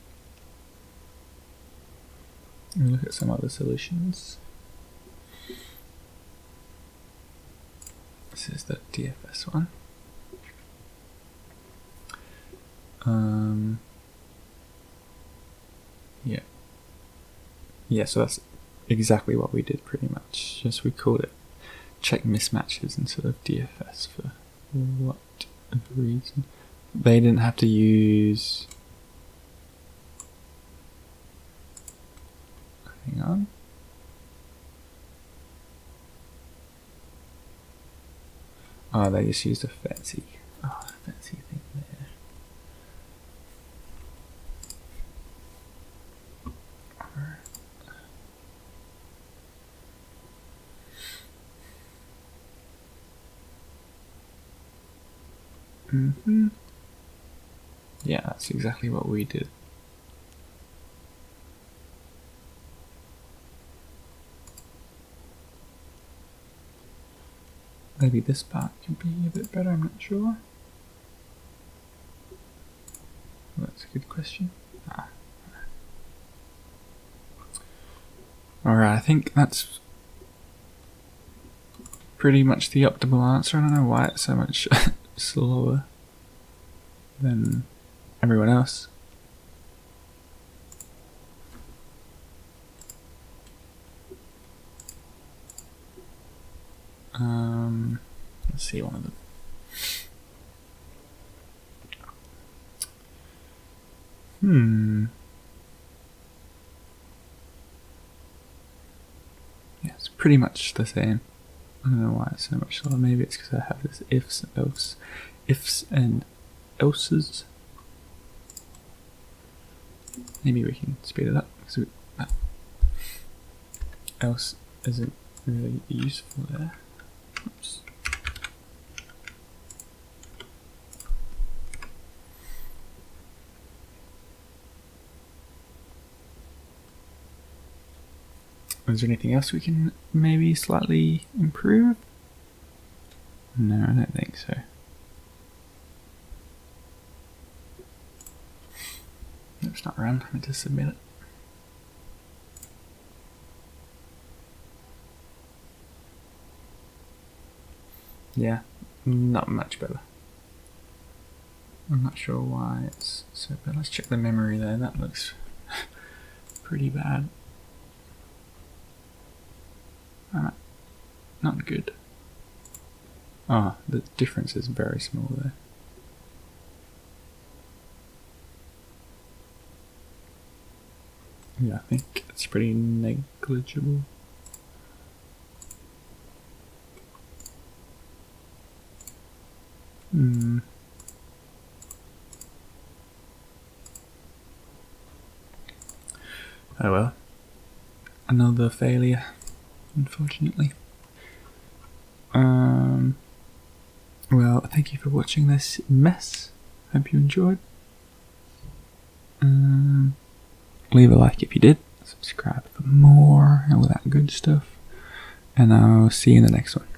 Let me look at some other solutions. This is the DFS one. Yeah, so that's exactly what we did pretty much. Just we called it check mismatches instead of DFS for whatever reason. They didn't have to use. Hang on. Oh, they just used a fancy thing there. Yeah, that's exactly what we did. Maybe this part could be a bit better, I'm not sure. Well, that's a good question. Alright, I think that's pretty much the optimal answer. I don't know why it's so much slower than everyone else. Let's see one of them. Yeah, it's pretty much the same. I don't know why it's so much slower. Maybe it's because I have this ifs and elses. Maybe we can speed it up because else isn't really useful there. Oops. Is there anything else we can maybe slightly improve? No, I don't think so. It's not run, I meant to submit it. Yeah, not much better. I'm not sure why it's so bad. Let's check the memory there. That looks pretty bad. Not good. Ah, the difference is very small there. Yeah, I think it's pretty negligible. Oh well. Another failure, unfortunately. Well, thank you for watching this mess. Hope you enjoyed. Leave a like if you did. Subscribe for more, all that good stuff. And I'll see you in the next one.